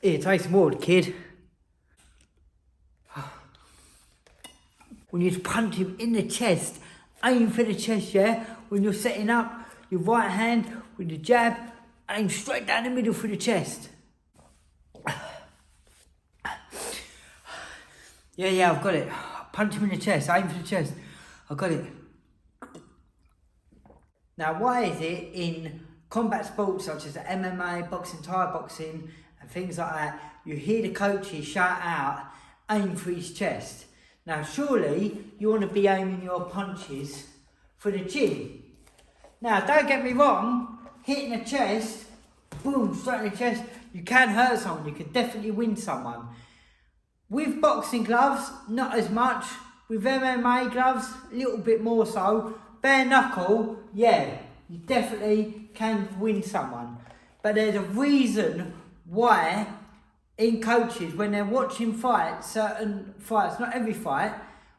Here, take some water, kid. We need to punch him in the chest. Aim for the chest, yeah? When you're setting up your right hand with the jab, aim straight down the middle for the chest. Yeah, I've got it. Punch him in the chest, aim for the chest. I've got it. Now, why is it in combat sports such as MMA, boxing, Thai boxing, and things like that, you hear the coaches shout out, aim for his chest? Now, surely you want to be aiming your punches for the chin. Now, don't get me wrong, hitting the chest, boom, straight in the chest, you can hurt someone, you can definitely win someone. With boxing gloves, not as much. With MMA gloves, a little bit more so. Bare knuckle, yeah, you definitely can win someone. But there's a reason why in coaches, when they're watching fights, certain fights, not every fight,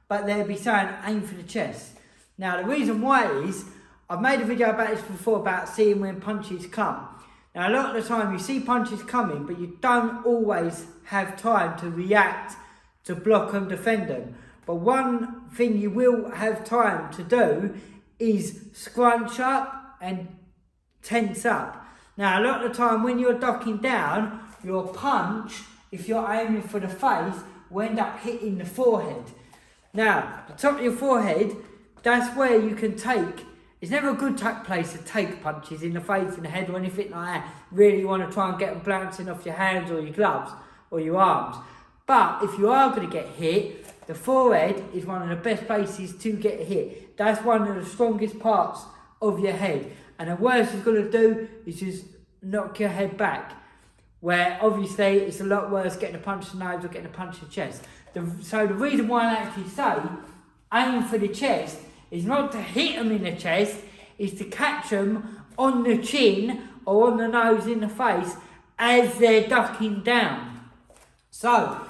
but they'll be saying aim for the chest. Now the reason why is, I've made a video about this before about seeing when punches come. Now a lot of the time you see punches coming, but you don't always have time to react, to block and defend them. But one thing you will have time to do is scrunch up and tense up. Now a lot of the time when you're ducking down, your punch, if you're aiming for the face, will end up hitting the forehead. Now, the top of your forehead, that's where you can take. It's never a good place to take punches in the face, in the head or anything like that. Really you want to try and get them bouncing off your hands or your gloves or your arms. But if you are going to get hit, the forehead is one of the best places to get hit. That's one of the strongest parts of your head. And the worst it's going to do is just knock your head back. Where obviously it's a lot worse getting a punch in the nose or getting a punch in the chest. So the reason why I actually say aim for the chest is not to hit them in the chest, is to catch them on the chin or on the nose in the face as they're ducking down. So,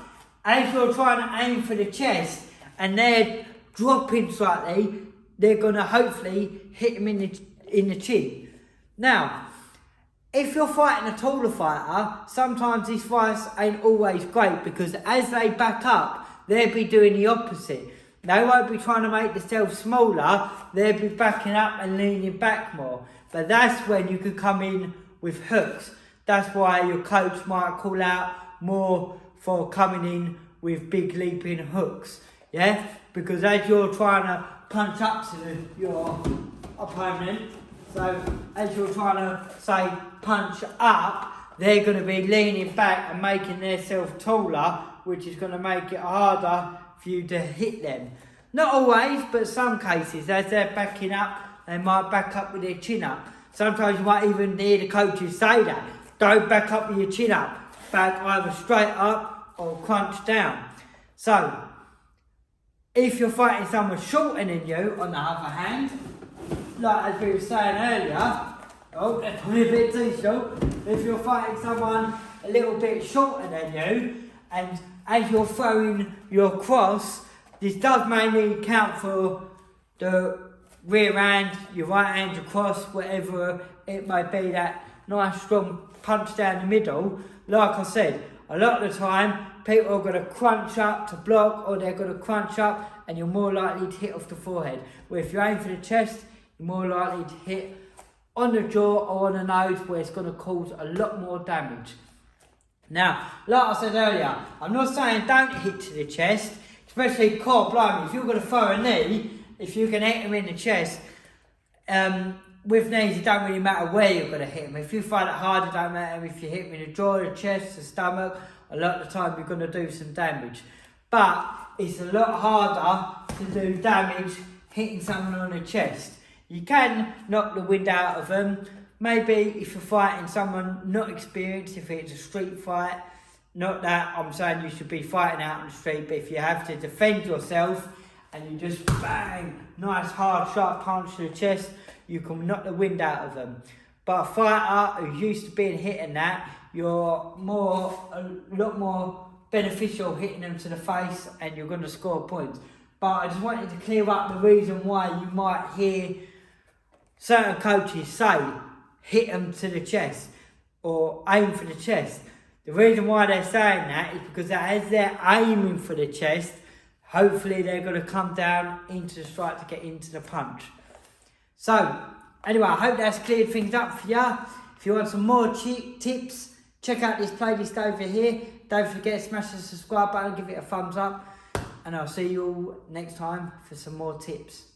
as you're trying to aim for the chest and they're dropping slightly, they're going to hopefully hit them in the chin. Now, if you're fighting a taller fighter, sometimes these fights ain't always great because as they back up, they'll be doing the opposite. They won't be trying to make themselves smaller, they'll be backing up and leaning back more. But that's when you could come in with hooks. That's why your coach might call out more for coming in with big leaping hooks. Yeah? Because as you're trying to punch up to your opponent, so as you're trying to say punch up, they're going to be leaning back and making themselves taller, which is going to make it harder for you to hit them. Not always, but some cases, as they're backing up, they might back up with their chin up. Sometimes you might even hear the coaches say that. Don't back up with your chin up. Back either straight up or crunch down. So, if you're fighting someone shorter than you, on the other hand, like as we were saying earlier, oh, that's probably a bit too short. If you're fighting someone a little bit shorter than you, and as you're throwing your cross, this does mainly count for the rear hand, your right hand, your cross, whatever it may be, that nice strong punch down the middle. Like I said, a lot of the time, people are going to crunch up to block, or they're going to crunch up, and you're more likely to hit off the forehead. Where if you aim for the chest, you're more likely to hit on the jaw or on the nose, where it's going to cause a lot more damage. Now, like I said earlier, I'm not saying don't hit to the chest, especially core blimey. If you're going to throw a knee, if you can hit them in the chest, with knees it don't really matter where you're going to hit them. If you find it hard, it don't matter if you hit them in the jaw, the chest, the stomach. A lot of the time you're going to do some damage. But it's a lot harder to do damage hitting someone on the chest. You can knock the wind out of them. Maybe if you're fighting someone not experienced, if it's a street fight, not that I'm saying you should be fighting out on the street, but if you have to defend yourself and you just bang, nice hard sharp punch to the chest, you can knock the wind out of them. But a fighter who's used to being hit in that, you're a lot more beneficial hitting them to the face and you're going to score points. But I just wanted to clear up the reason why you might hear certain coaches say hit them to the chest or aim for the chest. The reason why they're saying that is because as they're aiming for the chest, hopefully they're going to come down into the strike to get into the punch. So, anyway, I hope that's cleared things up for you. If you want some more tips, check out this playlist over here. Don't forget to smash the subscribe button, give it a thumbs up. And I'll see you all next time for some more tips.